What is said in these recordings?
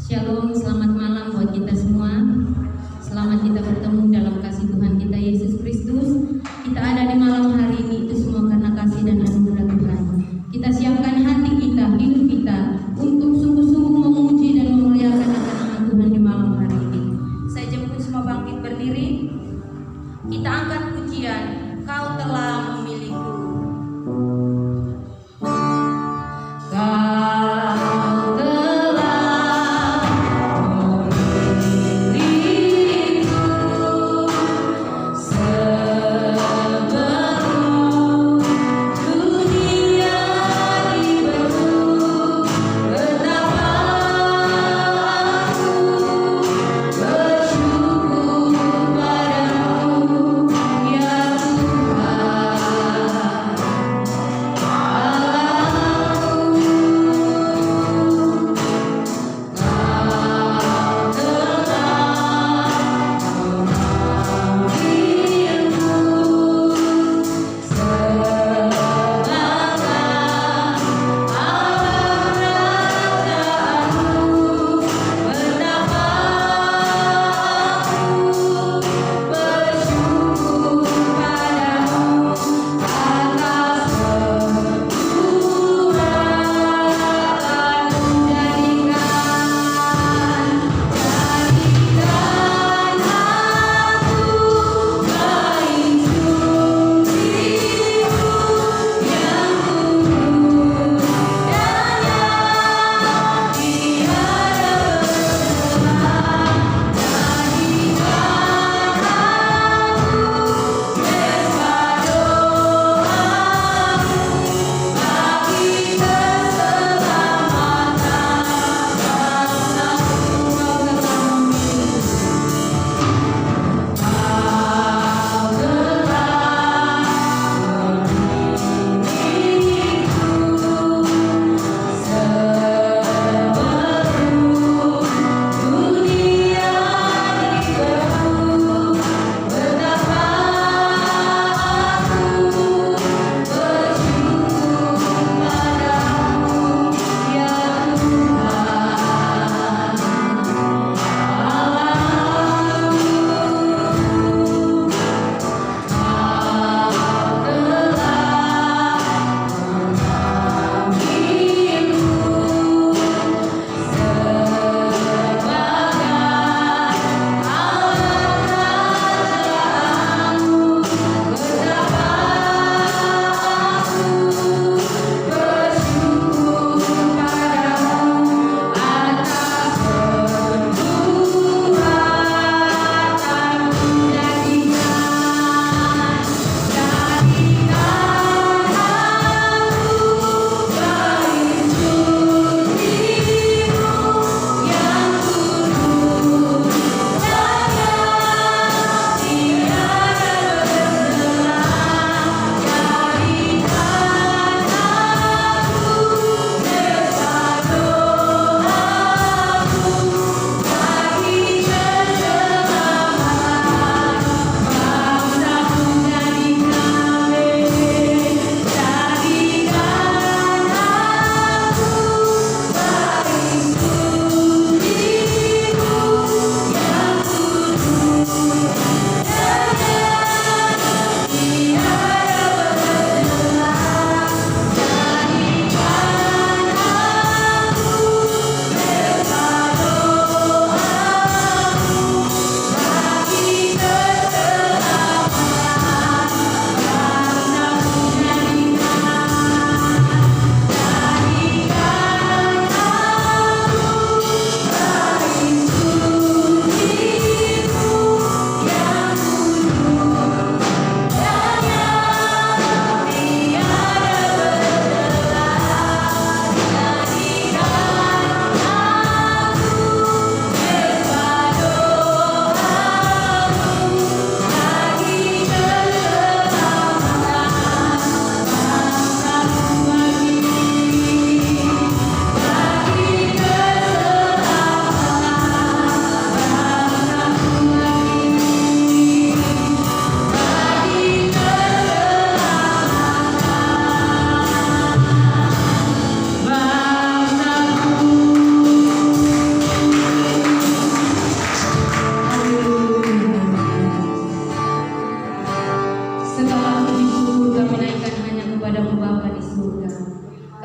Shalom, selamat malam buat kita semua. Selamat kita bertemu dalam kasih Tuhan kita Yesus Kristus. Kita ada di malam hari ini itu semua karena kasih dan anugerah Tuhan. Kita siapkan hati kita, hidup kita untuk sungguh-sungguh memuji dan memuliakan nama Tuhan di malam hari ini. Saya jemput semua bangkit berdiri. Kita angkat pujian, Kau telah memilihku. Kau telah memilihku.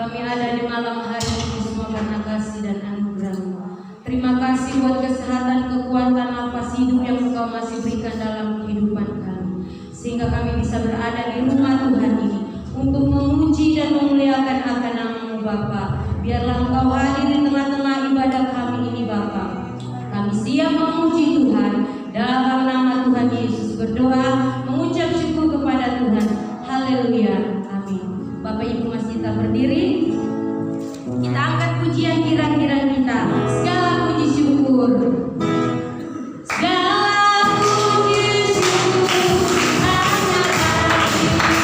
Kami ada di malam hari ini semua karena kasih dan anugerah-Mu. Terima kasih buat kesehatan, kekuatan, nafas hidup yang Engkau masih berikan dalam kehidupan kami, sehingga kami bisa berada di rumah Tuhan ini untuk memuji dan memuliakan akan nama-Mu Bapa. Biarlah Engkau hadir di tengah-tengah ibadah kami ini Bapa. Kami siap memuji Tuhan dalam nama Tuhan Yesus, berdoa mengucap syukur kepada Tuhan. Haleluya, amin. Bapak Ibu masih tak berdiri, kita angkat pujian kira-kira kita. Segala puji syukur, segala puji syukur hanya bagi Tuhan.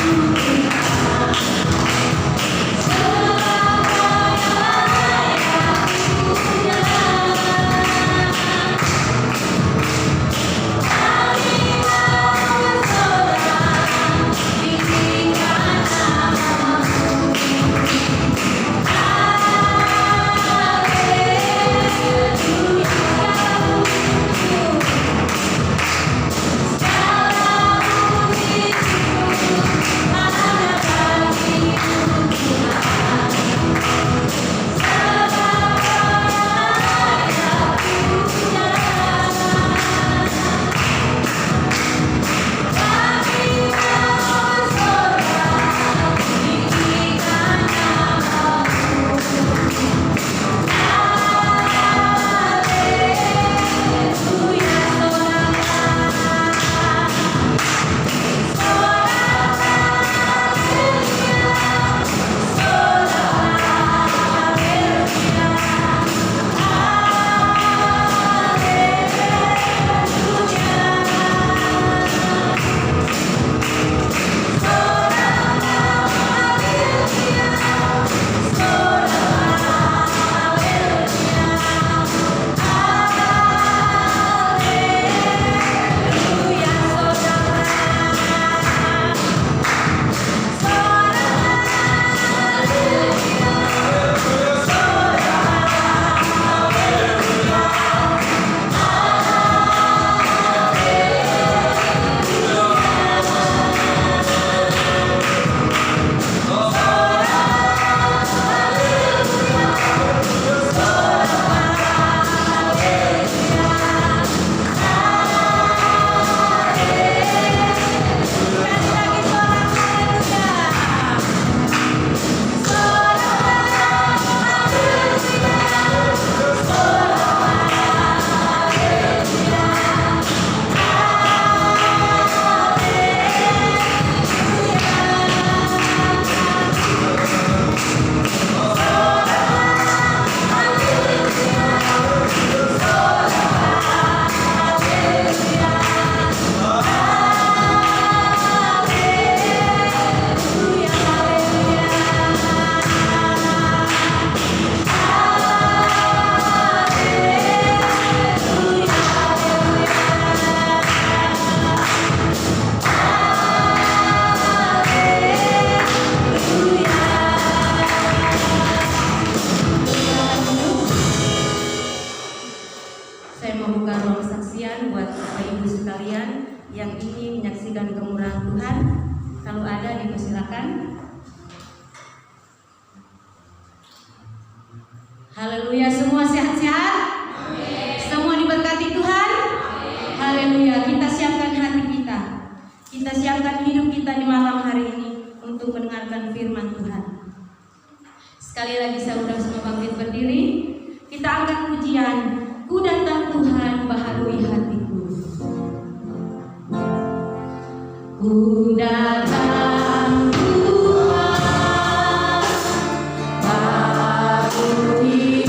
Haleluya, semua sehat-sehat? Semua diberkati Tuhan? Haleluya, kita siapkan hati kita. Kita siapkan hidup kita di malam hari ini untuk mendengarkan firman Tuhan. Sekali lagi saya undang semua bangkit berdiri. Kita angkat pujian, ku datang Tuhan baharui hatiku. Ku datang Tuhan baharui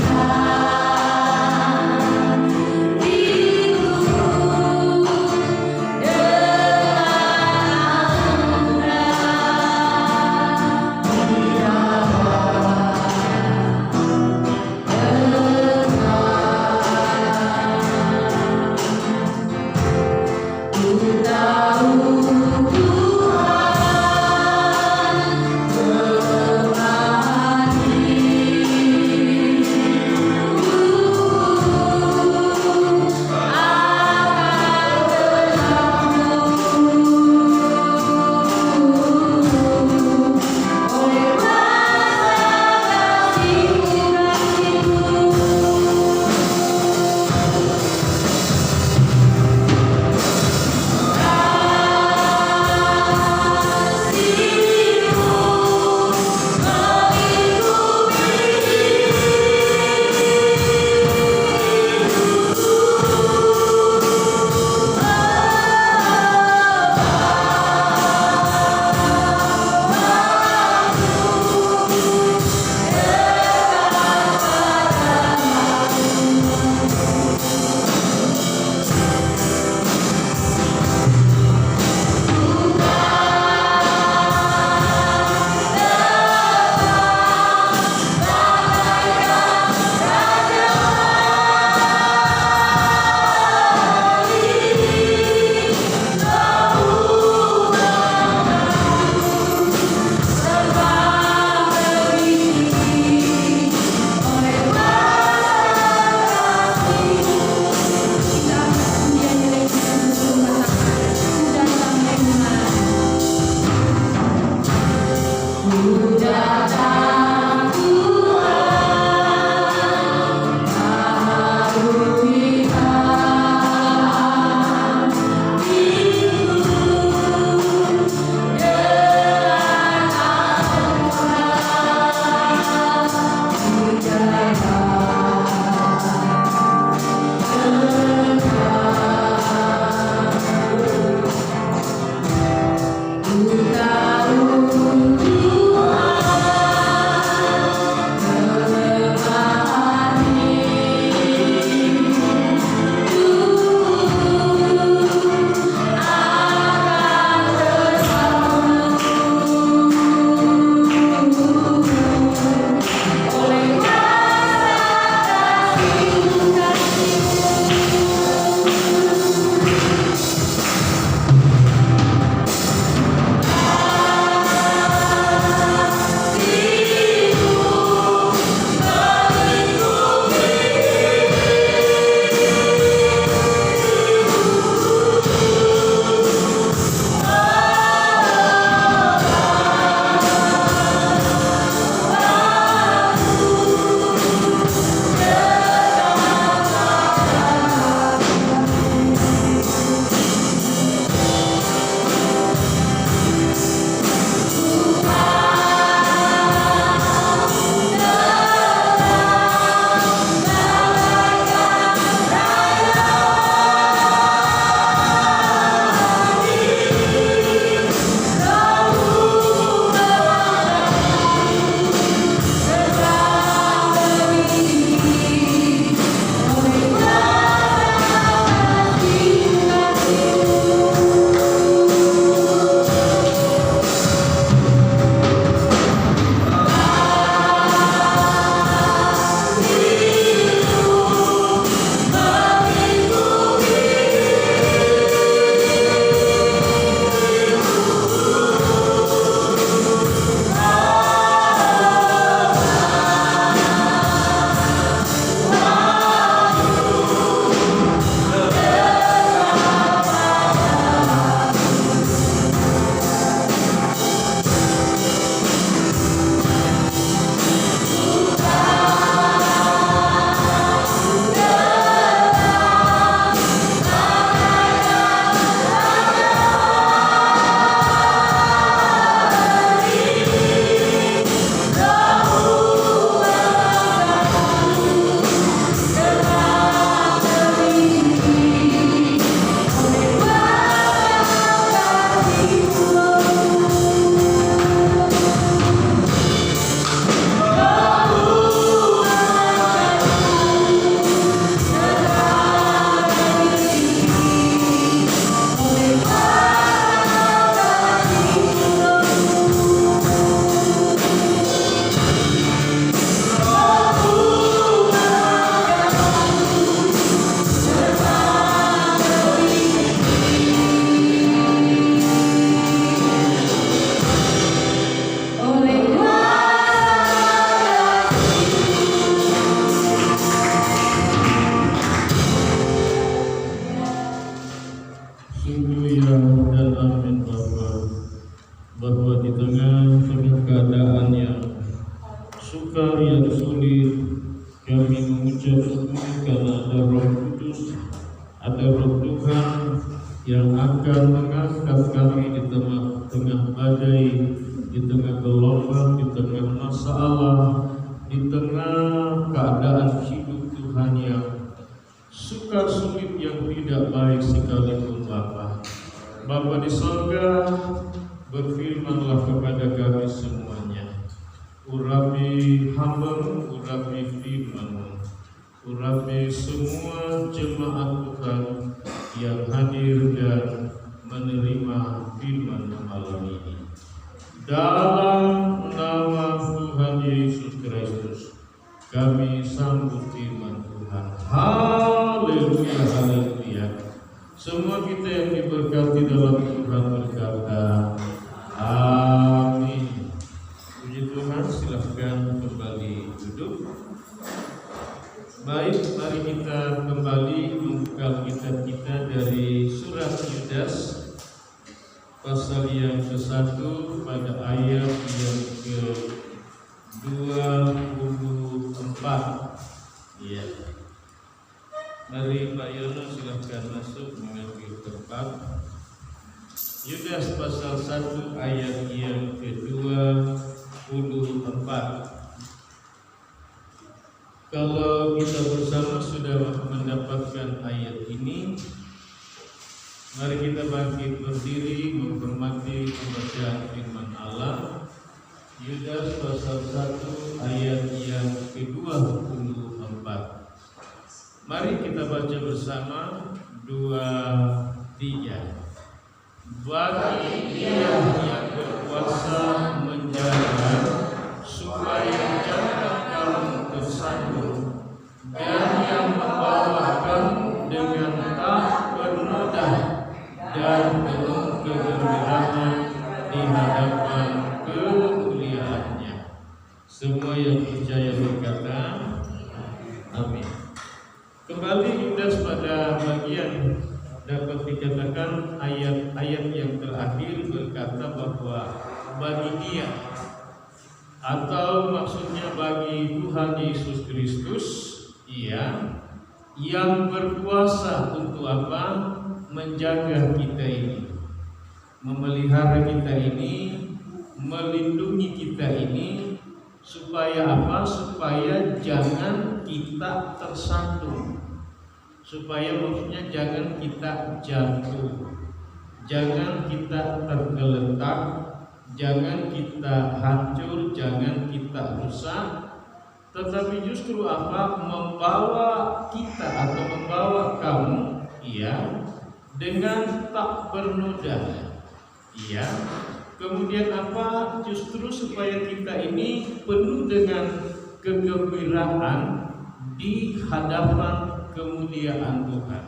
tahu Tuhan Pasal yang ke-1 pada ayat yang Kalau kita bersama sudah mendapatkan ayat ini, mari kita bangkit berdiri menghormati pembacaan firman Allah. Yudas pasal 1 ayat yang ke-24. Mari kita baca bersama 2, 3. Bagi Dia yang berkuasa menjaga supaya jangan kamu tersandung, dan yang membawa kamu dengan tak bernoda dan penuh kegembiraan di hadapan kemuliaannya. Semua yang percaya berkata amin. Kembali Yudas pada bagian dapat dikatakan ayat-ayat yang terakhir berkata bahwa bagi Dia, atau maksudnya bagi Tuhan Yesus Kristus, Ia yang berkuasa untuk apa? Menjaga kita ini, memelihara kita ini, melindungi kita ini, supaya apa? Supaya jangan kita tersandung, supaya maksudnya jangan kita jatuh, jangan kita tergeletak, jangan kita hancur, jangan kita rusak, tetapi justru apa? Membawa kita atau membawa kamu, dengan tak bernoda, kemudian apa? Justru supaya kita ini penuh dengan kegembiraan di hadapan kemuliaan Tuhan.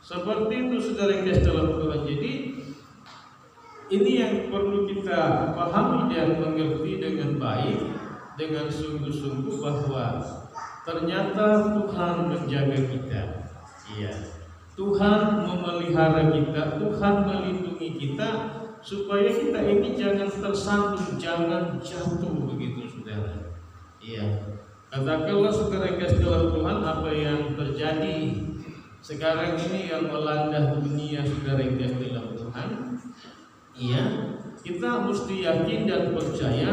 Seperti itu saudara yang kasih dalam Tuhan. Jadi ini yang perlu kita pahami dan mengerti dengan baik, dengan sungguh-sungguh, bahwa ternyata Tuhan menjaga kita. Tuhan memelihara kita, Tuhan melindungi kita, supaya kita ini jangan tersandung, jangan jatuh, begitu saudara. Katakanlah saudara yang kasih dalam Tuhan, apa yang terjadi sekarang ini yang melanda dunia saudara yang kasih dalam Tuhan, kita mesti yakin dan percaya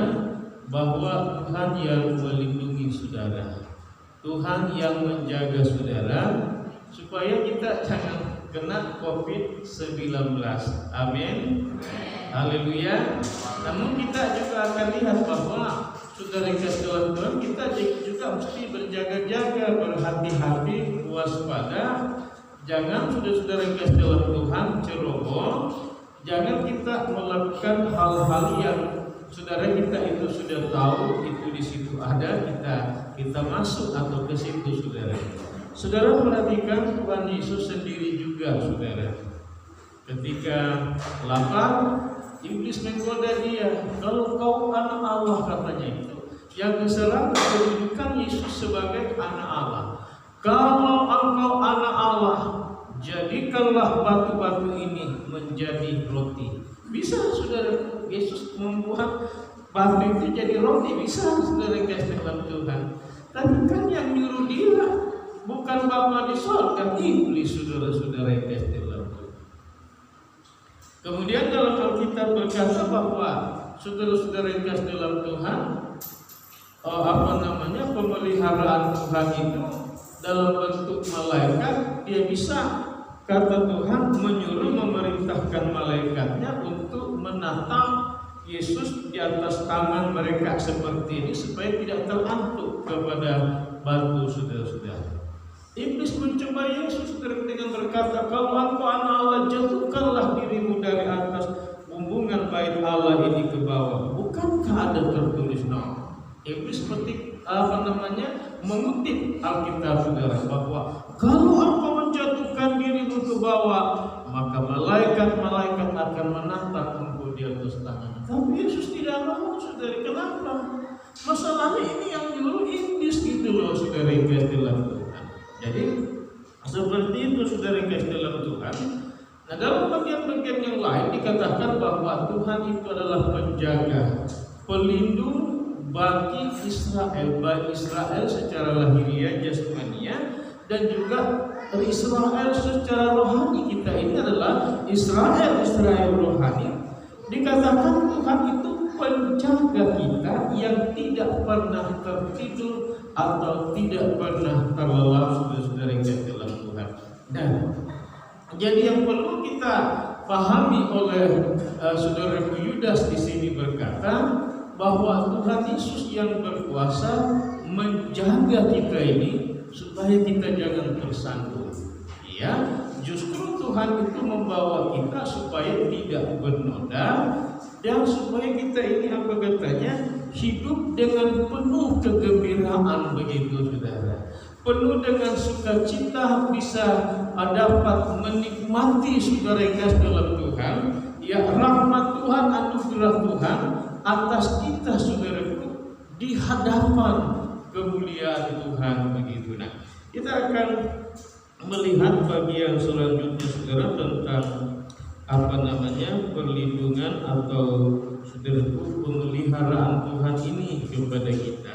bahwa Tuhan yang melindungi saudara, Tuhan yang menjaga saudara, supaya kita jangan kena COVID-19. Amin. Haleluya. Namun kita juga akan lihat bahwa saudara yang kasih dalam Tuhan, kita juga mesti berjaga-jaga, berhati-hati, waspada. Jangan saudara yang kasih dalam Tuhan ceroboh. Jangan kita melakukan hal-hal yang saudara kita itu sudah tahu itu di situ ada, kita masuk atau ke situ saudara. Saudara perhatikan Tuhan Yesus sendiri juga saudara. Ketika lapar, iblis menggoda Dia. Kalau kau anak Allah, katanya itu. Yang diserang kedudukan Yesus sebagai anak Allah. Kalau engkau anak Allah, jadikanlah batu-batu ini menjadi roti. Bisa saudara, Yesus membuat batu itu jadi roti. Bisa saudara kasih dalam Tuhan. Tapi kan yang nyuruh Dia bukan Bapa di surga, iblis saudara-saudara yang kasih dalam Tuhan. Kemudian dalam Alkitab berkata bahwa saudara-saudara yang kasih dalam Tuhan, pemeliharaan Tuhan itu dalam bentuk malaikat. Dia bisa, kata Tuhan, menyuruh memerintahkan malaikatnya untuk menatang Yesus di atas tangan mereka seperti ini, supaya tidak terantuk kepada batu saudara-saudara. Iblis mencoba Yesus dengan berkata, kalau engkau anak Allah, jatuhkanlah dirimu dari atas bumbungan bait Allah ini ke bawah. Bukankah ada tertulis Iblis mengutip Alkitab saudara, bahwa kalau engkau menjatuhkan dirimu ke bawah, maka malaikat-malaikat akan menatang engkau di atas tangan. Tapi Yesus tidak mau saudara. Kenapa? Masalahnya ini yang nyuruh iblis gitu loh saudara yang kasih dalam Tuhan. Jadi seperti itu saudara yang kasih dalam Tuhan. Nah, dalam bagian-bagian yang lain dikatakan bahwa Tuhan itu adalah penjaga, pelindung bagi Israel, baik Israel secara lahiriah jasmania dan juga Israel secara rohani. Kita ini adalah Israel rohani. Dikatakan Tuhan itu penjaga kita yang tidak pernah tertidur atau tidak pernah terlelap, saudara-saudara yang kasih dalam Tuhan. Dan jadi yang perlu kita pahami oleh saudara Yudas di sini berkata bahwa Tuhan Yesus yang berkuasa menjaga kita ini supaya kita jangan tersandung. Ya, justru Tuhan itu membawa kita supaya tidak bernoda dan supaya kita ini apa katanya hidup dengan penuh kegembiraan, begitu saudara. Penuh dengan sukacita, bisa dapat menikmati saudara yang kasih dalam Tuhan, ya rahmat Tuhan, anugerah Tuhan atas kita saudaraku di hadapan kemuliaan Tuhan, begitu. Nah, kita akan melihat bagian selanjutnya saudara tentang perlindungan atau saudaraku pemeliharaan Tuhan ini kepada kita.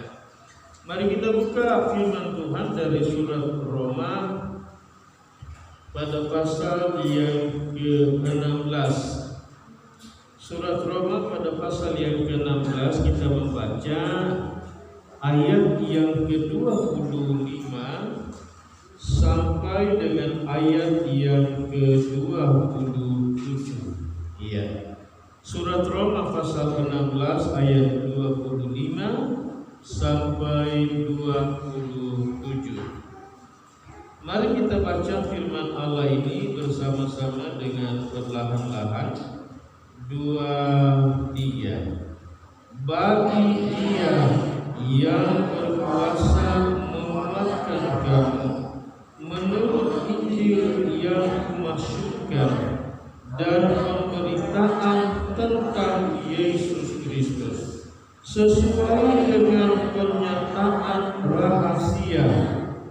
Mari kita buka firman Tuhan dari surat Roma pada pasal yang ke-16. Surat Roma pada pasal yang ke-16 kita membaca ayat yang ke-25 sampai dengan ayat yang ke-27. Iya. Surat Roma pasal 16 ayat 25 sampai 27. Mari kita baca firman Allah ini bersama-sama dengan perlahan-lahan. 2, 3. Bagi Dia yang berkuasa menguatkan kamu menurut Injil yang kumasyurkan dan pemberitaan tentang Yesus Kristus sesuai dengan pernyataan rahasia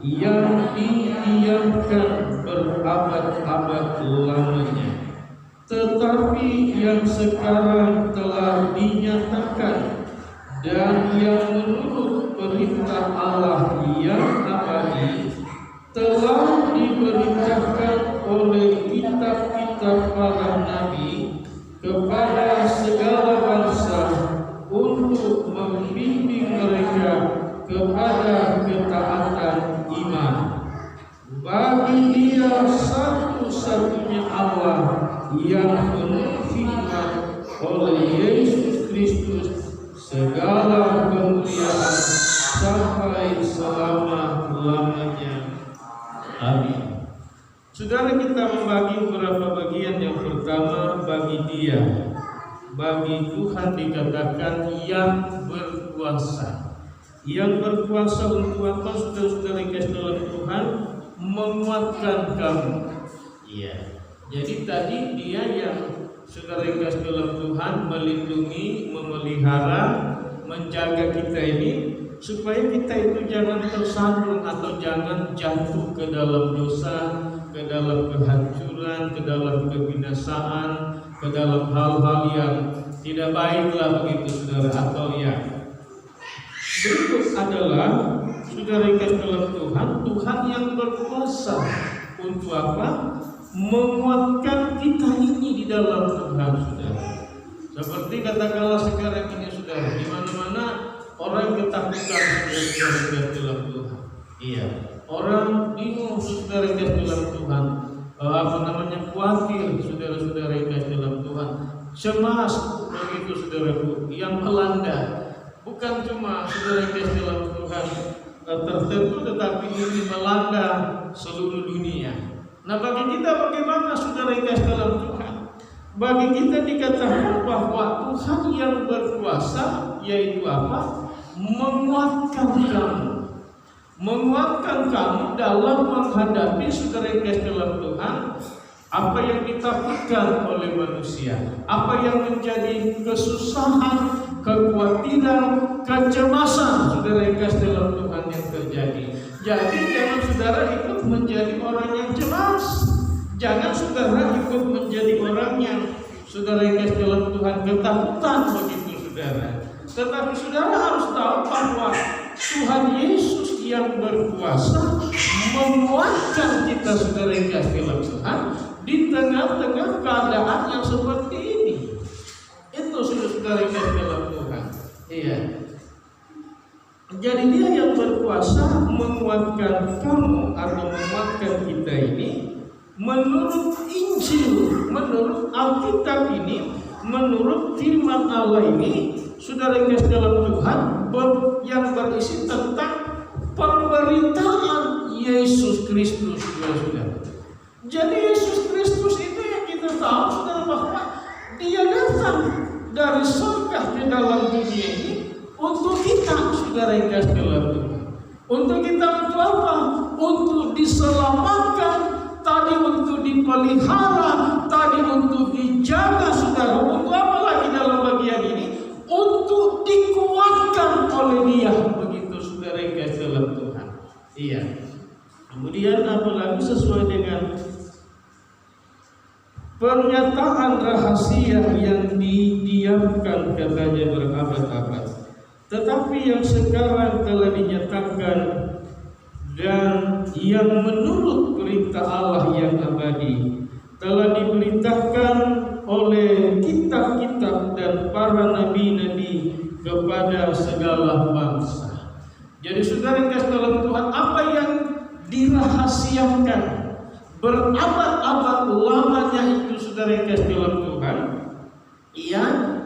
yang didiamkan berabad-abad lamanya, tetapi yang sekarang telah dinyatakan dan yang menurut perintah Allah yang abadi telah diberitakan oleh kitab-kitab para nabi kepada segala bangsa untuk membimbing mereka kepada ketaatan iman. Bagi Dia satu-satunya Allah yang menunjukkan oleh Yesus Kristus segala kemuliaan sampai selama-lamanya. Amin. Saudara, kita membagi beberapa bagian. Yang pertama, bagi Dia, bagi Tuhan dikatakan yang berkuasa. Yang berkuasa untuk apa, saudara-saudara yang kasih dalam Tuhan? Menguatkan kamu. Iya. Jadi tadi Dia yang saudara yang kasih dalam Tuhan melindungi, memelihara, menjaga kita ini supaya kita itu jangan tersandung atau jangan jatuh ke dalam dosa, ke dalam kehancuran, ke dalam kebinasaan, ke dalam hal-hal yang tidak baiklah, begitu saudara. Atau yang berikut adalah saudara yang kasih dalam Tuhan, Tuhan yang berkuasa untuk apa? Menguatkan kita ini di dalam Tuhan, saudara. Seperti katakanlah sekarang ini saudara, di mana-mana orang ketakutan saudara dalam Tuhan. Iya, orang bingung saudara dalam Tuhan. Khawatir saudara-saudara yang dalam Tuhan. Cemas begitu saudaraku yang melanda. Bukan cuma saudara yang dalam Tuhan tertentu, tetapi ini melanda seluruh dunia. Nah, bagi kita bagaimana saudara yang dalam Tuhan? Bagi kita dikatakan bahwa Tuhan yang berkuasa, yaitu apa? Menguatkan kamu. Menguatkan kamu dalam menghadapi saudara yang dalam Tuhan apa yang ditakutkan oleh manusia, apa yang menjadi kesusahan, kekhawatiran, kecemasan saudara yang dalam Tuhan yang terjadi. Jadi jangan saudara ikut menjadi orang yang cemas. Jangan saudara ikut menjadi orang yang saudara yang dalam Tuhan ketakutan, begitu saudara. Tetapi saudara harus tahu bahwa Tuhan Yesus yang berkuasa menguatkan kita saudara yang dalam Tuhan di tengah-tengah keadaan yang seperti ini. Itu saudara yang dalam Tuhan. Iya. Jadi dia yang berkuasa menguatkan kamu atau menguatkan kita ini menurut Injil, menurut Alkitab ini, menurut firman Allah ini, saudara yang kasih dalam Tuhan, yang berisi tentang pemberitaan Yesus Kristus, saudara. Jadi Yesus Kristus itu yang kita tahu, saudara, bahwa dia datang dari surga ke dalam dunia ini untuk kita, saudara yang kasih dalam Tuhan. Untuk kita untuk apa? Untuk diselamatkan, tadi untuk dipelihara, tadi untuk dijaga, saudara. Untuk apa lagi dalam bagian ini? Untuk dikuatkan oleh Dia, begitu saudara yang kasih dalam Tuhan. Iya. Kemudian apalagi sesuai dengan pernyataan rahasia yang didiamkan katanya berabad-abad, tetapi yang sekarang telah dinyatakan dan yang menurut perintah Allah yang abadi telah diberitakan oleh kitab-kitab dan para nabi-nabi kepada segala bangsa. Jadi saudara yang kasih dalam Tuhan, apa yang dirahasiakan berabad-abad lamanya itu, saudara yang kasih dalam Tuhan, iya,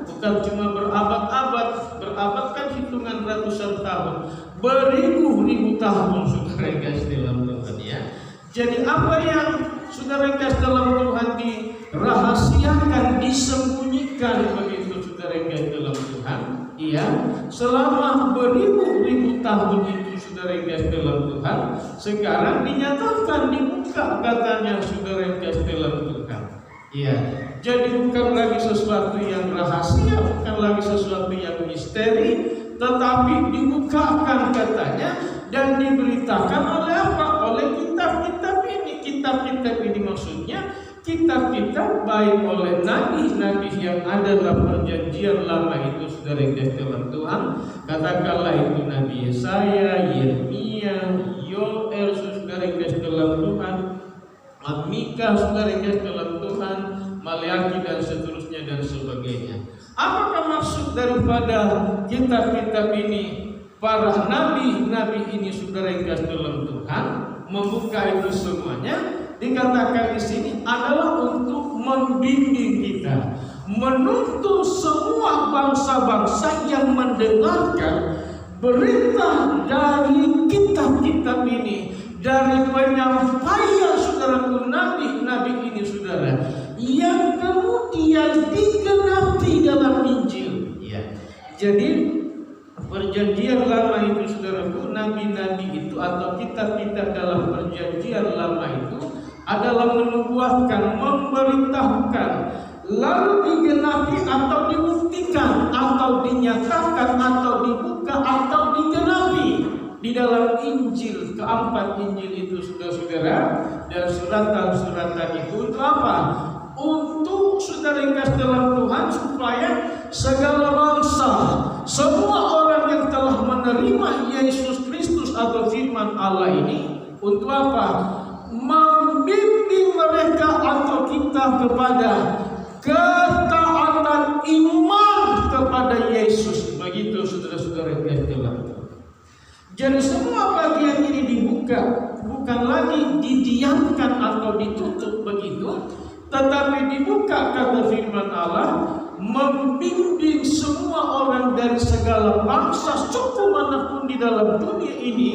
bukan cuma berabad-abad, berabad kan hitungan ratusan tahun, beribu-ribu tahun, saudara yang kasih dalam Tuhan, ya. Jadi apa yang saudara yang kasih dalam Tuhan dirahasiakan, disembunyikan, begitu saudara yang kasih dalam Tuhan, iya, selama beribu-ribu tahun itu, saudara yang kasih dalam Tuhan, sekarang dinyatakan, dibuka katanya, saudara yang kasih dalam Tuhan. Iya, jadi bukan lagi sesuatu yang rahasia, bukan lagi sesuatu yang misteri, tetapi dibukakan katanya dan diberitakan oleh apa? Oleh kitab-kitab ini. Kitab-kitab ini maksudnya kitab-kitab baik oleh nabi-nabi yang ada dalam perjanjian lama itu, saudara yang kasih dalam Tuhan. Katakanlah itu Nabi Yesaya, Yeremia, Yoel, saudara yang kasih dalam Tuhan, Mika, saudara yang kasih dalam Tuhan, Maleakhi dan seterusnya dan sebagainya. Apakah maksud daripada kitab-kitab ini? Para nabi-nabi ini, saudara yang kasih dalam Tuhan, membuka itu semuanya. Dikatakan di sini adalah untuk membimbing kita, menuntun semua bangsa-bangsa yang mendengarkan berita dari kitab-kitab ini, dari penyampaian saudaraku nabi-nabi ini, saudara, yang kemudian digenapi dalam Injil. Ya. Jadi perjanjian lama itu, saudaraku, nabi-nabi itu atau kitab-kitab dalam perjanjian lama itu adalah menubuatkan, memberitahukan, lalu digenapi atau dibuktikan atau dinyatakan atau dibuka atau digenapi di dalam Injil, keempat Injil itu, saudara-saudara, dan suratan-suratan itu untuk apa? Untuk saudara yang kasih dalam Tuhan, supaya segala bangsa, semua orang yang telah menerima Yesus Kristus atau firman Allah ini, untuk apa? Membimbing mereka atau kita kepada ketaatan iman kepada Yesus. Begitu saudara-saudara yang kasih dalam Tuhan. Jadi semua bagian ini dibuka, bukan lagi didiamkan atau ditutup begitu, tetapi dibuka kata firman Allah, membimbing semua orang dari segala bangsa, suku manapun di dalam dunia ini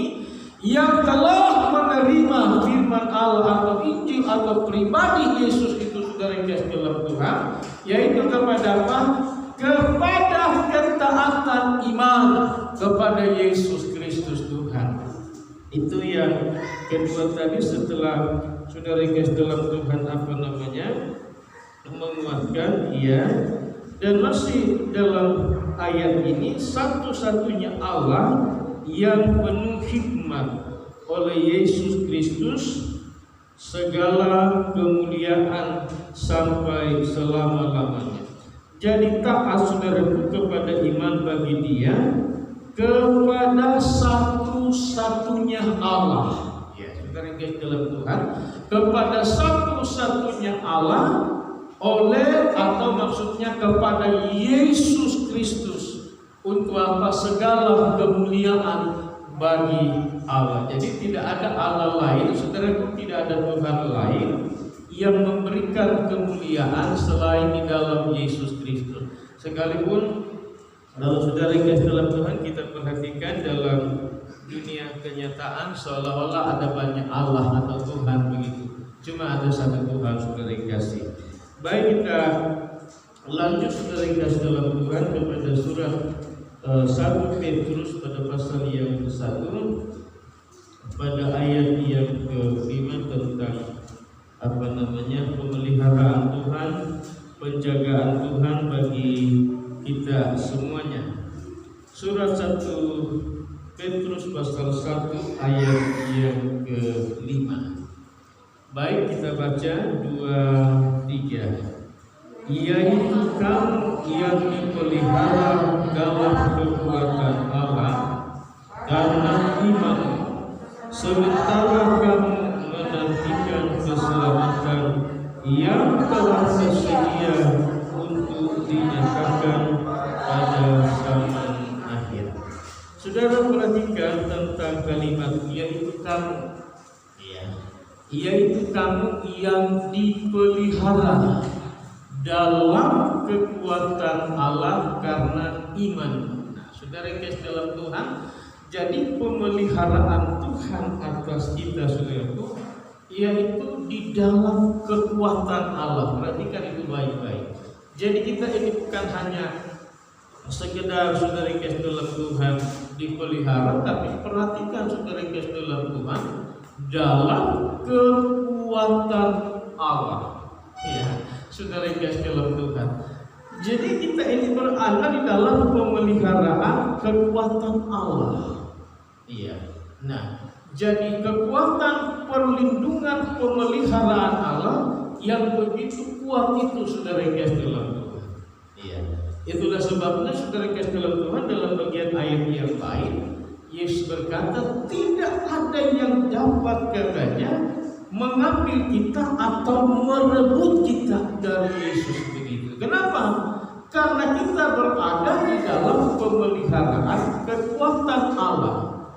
yang telah menerima firman Allah atau Injil atau pribadi Yesus itu, saudara yang kasih dalam Tuhan, yaitu kepada apa? Kepada ketaatan iman kepada Yesus Kristus Tuhan. Itu yang kedua tadi, setelah saudara yang kasih dalam Tuhan menguatkan, iya. Dan masih dalam ayat ini, satu-satunya Allah yang penuh hikmat, oleh Yesus Kristus segala kemuliaan sampai selama-lamanya. Jadi taat saudaraku kepada iman bagi Dia, kepada satu-satunya Allah. Ya, saudara yang dalam Tuhan, kepada satu-satunya Allah, oleh atau maksudnya kepada Yesus Kristus, Untuk apa? Segala kemuliaan bagi Allah. Jadi tidak ada Allah lain, saudaraku, tidak ada Tuhan lain yang memberikan kemuliaan selain di dalam Yesus Kristus. Sekalipun kalau saudara kasih dalam Tuhan, kita perhatikan dalam dunia kenyataan seolah-olah ada banyak Allah atau Tuhan begitu. Cuma ada satu Tuhan, saudara kasih. Baik, kita lanjut saudara kasih dalam Tuhan kepada surat 1 Petrus pada pasal yang ke-1 pada ayat yang ke-5 tentang pemeliharaan Tuhan, penjagaan Tuhan bagi kita semuanya. Surat 1 Petrus pasal 1 ayat yang ke-5. Baik, kita baca 2-3. Yaitu kamu yang dipelihara dalam kekuatan Allah karena iman, sementara kamu menantikan keselamatan yang telah tersedia untuk dinyatakan pada zaman akhir. Saudara perhatikan tentang kalimat yaitu kamu, yaitu kamu yang dipelihara dalam kekuatan Allah karena iman. Nah, saudara kasih dalam Tuhan, jadi pemeliharaan Tuhan atas kita, saudaraku, yaitu di dalam kekuatan Allah. Perhatikan itu baik-baik. Jadi kita ini bukan hanya sekedar saudara kasih dalam Tuhan dipelihara, tapi perhatikan saudara kasih dalam Tuhan dalam kekuatan Allah. Ya, saudara kasih dalam Tuhan. Jadi kita ini berada di dalam pemeliharaan kekuatan Allah. Iya. Nah, jadi kekuatan perlindungan pemeliharaan Allah yang begitu kuat itu, saudara kasih dalam Tuhan. Iya. Itulah sebabnya saudara kasih dalam Tuhan dalam bagian ayat yang lain Yesus berkata tidak ada yang dapat katanya mengambil kita atau merebut kita dari Yesus begitu. Kenapa? Karena kita berada di dalam pemeliharaan kekuatan Allah.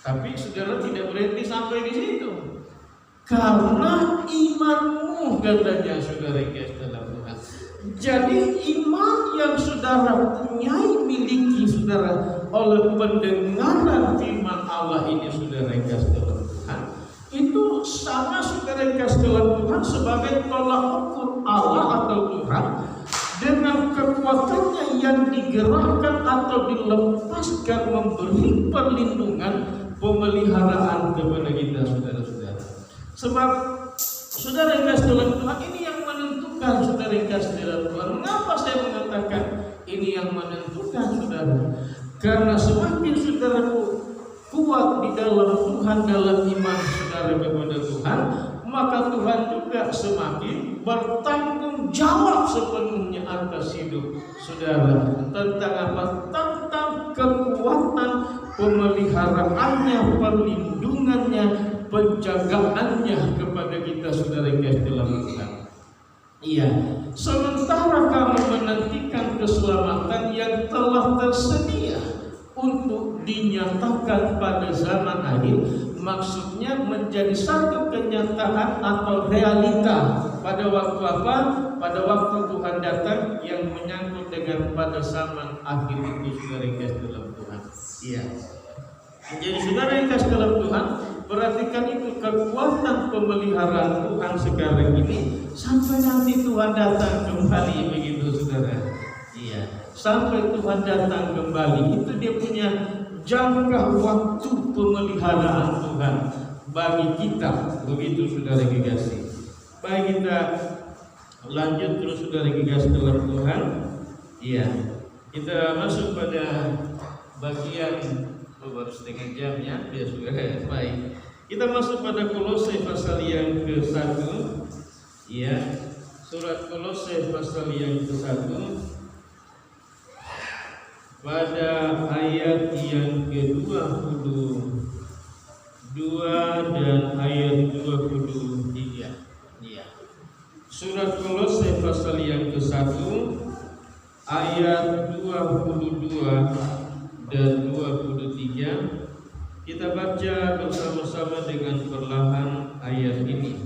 Tapi saudara tidak berhenti sampai di situ. Karena imanmu, katanya saudara kasih dalam Tuhan. Jadi iman yang saudara punyai, miliki saudara oleh pendengaran firman Allah ini, saudara kasih dalam Tuhan, itu sama saudara kasih dalam Tuhan sebagai tolak ukur Allah atau Tuhan dengan kekuatannya yang digerakkan atau dilepaskan memberi perlindungan, pemeliharaan kepada kita, saudara-saudara. Sebab saudara kasih dalam Tuhan ini yang menentukan, saudara kasih dalam Tuhan. Mengapa saya mengatakan ini yang menentukan, saudara? Karena semakin saudaraku kuat di dalam Tuhan, dalam iman saudara kepada Tuhan, maka Tuhan juga semakin bertanggung jawab sepenuhnya atas hidup saudara. Tentang apa? Tentang kekuatan pemeliharaannya, perlindungannya, penjagaannya kepada kita, saudara kasih dalam Tuhan. Iya, sementara kamu menantikan keselamatan yang telah tersedia untuk dinyatakan pada zaman akhir, maksudnya menjadi satu kenyataan atau realita pada waktu apa? Pada waktu Tuhan datang yang menyangkut dengan pada zaman akhir itu, saudara yang kasih dalam Tuhan. Iya. Jadi saudara yang kasih dalam Tuhan, perhatikan itu kekuatan pemeliharaan Tuhan sekarang ini sampai nanti Tuhan datang kembali begitu, saudara. Iya. Sampai Tuhan datang kembali, itu dia punya jangka waktu pemeliharaan Tuhan bagi kita, begitu saudara kekasih. Baik, kita lanjut terus saudara kekasih dalam Tuhan. Iya, kita masuk pada bagian baru setengah jam ya, saudara. Baik, kita masuk pada Kolose pasal yang ke-1. Iya, surat Kolose pasal yang ke-1. Pada ayat yang ke-22 dan ayat 23. Ya. Surat Kolose pasal yang ke-1 ayat 22 dan 23. Kita baca bersama-sama dengan perlahan ayat ini.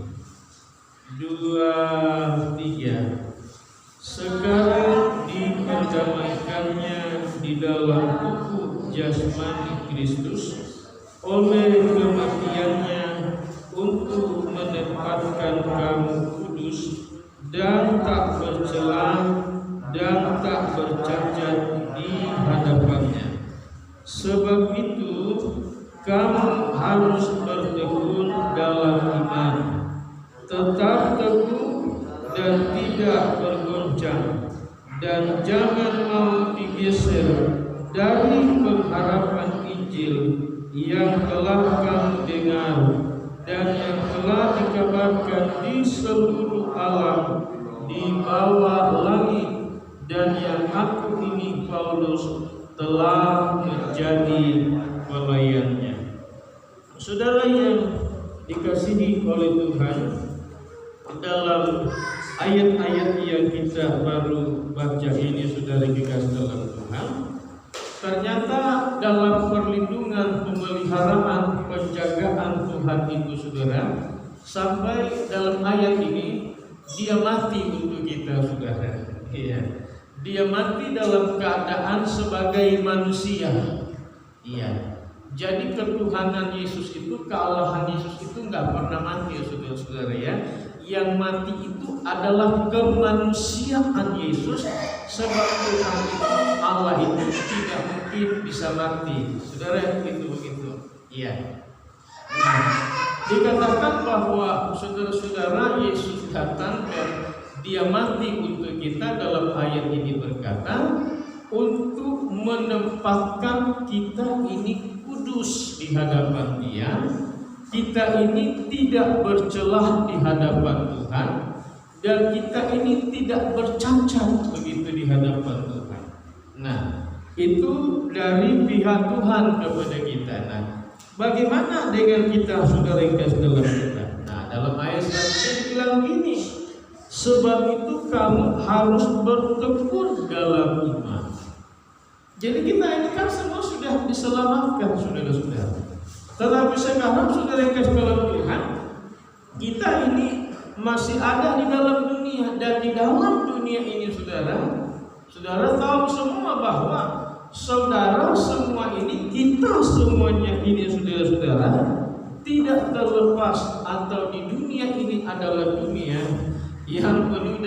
2, 3. Sekarang diperdamaikannya di dalam tubuh jasmani Kristus oleh kematiannya untuk menempatkan kamu kudus dan tak bercela dan tak bercacat di hadapannya. Sebab itu kamu harus bertekun dalam iman, tetap teguh dan tidak bergoncang, dan jangan mau digeser dari pengharapan Injil yang telah kamu dengar dan yang telah dikabarkan di seluruh alam di bawah langit, dan yang aku ini Paulus telah menjadi pelayannya. Saudara yang dikasihi oleh Tuhan, dalam ayat-ayat yang kita baru baca ini, saudara dikasih dalam Tuhan, ternyata dalam perlindungan, pemeliharaan, penjagaan Tuhan itu, saudara, sampai dalam ayat ini Dia mati untuk kita, saudara. Iya. Dia mati dalam keadaan sebagai manusia. Iya. Jadi ketuhanan Yesus itu, kealahan Yesus itu nggak pernah mati, saudara-saudara ya. Yang mati itu adalah kemanusiaan Yesus, sebab Tuhan itu, Allah itu tidak mungkin bisa mati. Saudara, itu begitu. Iya. Nah, dikatakan bahwa saudara-saudara Yesus datang dan Dia mati untuk kita. Dalam ayat ini berkata untuk menempatkan kita ini kudus di hadapan Dia, kita ini tidak bercelah di hadapan Tuhan, dan kita ini tidak bercacat begitu di hadapan Tuhan. Nah, itu dari pihak Tuhan kepada kita. Nah, bagaimana dengan kita, saudara yang kasih dalam kita? Nah, dalam ayat selanjutnya bilang gini, sebab itu kamu harus bertekun dalam iman. Jadi kita ini kan semua sudah diselamatkan, saudara-saudara. Tetapi sekarang, saudara yang kasih dalam Tuhan, kita ini masih ada di dalam dunia, dan di dalam dunia ini, saudara tahu semua bahwa saudara semua ini, kita semuanya ini, saudara-saudara, tidak terlepas, atau di dunia ini adalah dunia yang penuh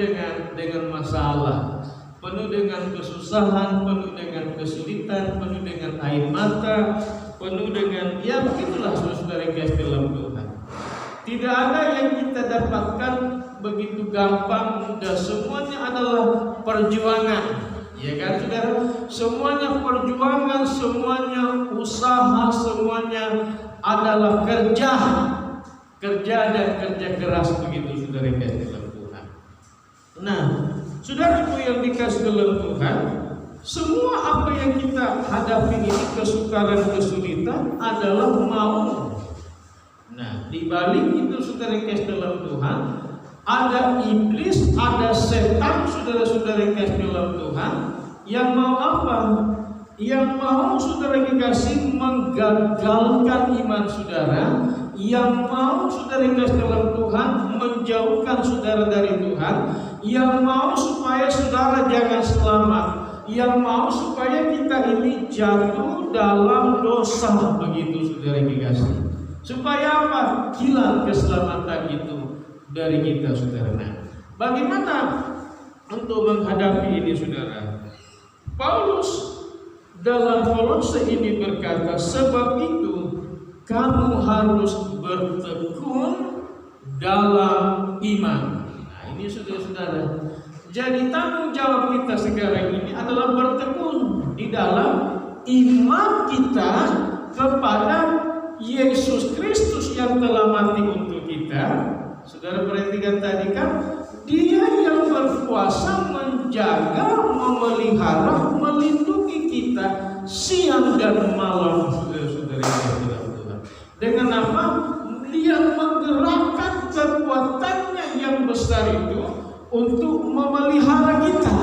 dengan masalah, penuh dengan kesusahan, penuh dengan kesulitan, penuh dengan air mata, penuh dengan, ya begitulah saudara yang dalam Tuhan. Tidak ada yang kita dapatkan begitu gampang, mudah. Semuanya adalah perjuangan, ya kan saudara? Semuanya perjuangan, semuanya usaha, semuanya adalah kerja dan kerja keras begitu, saudara yang dalam Tuhan. Nah, saudaraku yang dikasih dalam Tuhan, semua apa yang kita hadapi ini, kesukaran, kesulitan, adalah mau. Nah, di balik itu, saudara yang kasih dalam Tuhan, ada iblis, ada setan, saudara-saudara yang kasih dalam Tuhan, yang mau apa? Yang mau, saudara yang kasih, menggagalkan iman saudara, yang mau, saudara yang kasih dalam Tuhan, menjauhkan saudara dari Tuhan, yang mau supaya saudara jangan selamat, yang mau supaya kita ini jatuh dalam dosa begitu, saudara yang dikasih. Supaya apa? Hilang keselamatan itu dari kita, saudara. Nah, bagaimana untuk menghadapi ini, saudara? Paulus dalam Kolose ini berkata, sebab itu kamu harus bertekun dalam iman. Nah, ini saudara-saudara. Jadi tanggung jawab kita sekarang ini adalah bertekun di dalam iman kita kepada Yesus Kristus yang telah mati untuk kita. Saudara perhatikan tadi kan, Dia yang berkuasa menjaga, memelihara, melindungi kita siang dan malam, saudara-saudara yang Tuhan. Dengan apa? Dia menggerakkan kekuatannya yang besar itu untuk memelihara kita,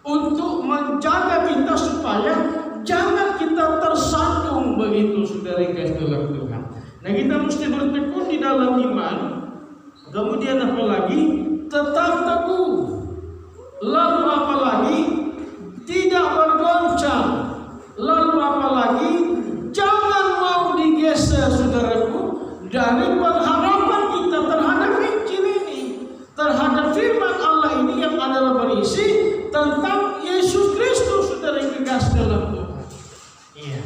untuk menjaga kita supaya jangan saudara yang kasih dalam Tuhan. Nah, kita mesti bertekun di dalam iman. Kemudian apa lagi? Tetap teguh. Lalu apa lagi? Tidak bergoncang. Lalu apa lagi? Jangan mau digeser, saudaraku, dari pengharapan kita terhadap Injil ini, terhadap firman Allah ini yang adalah berisi tentang Yesus Kristus, saudara yang kekasih dalam Tuhan. Iya.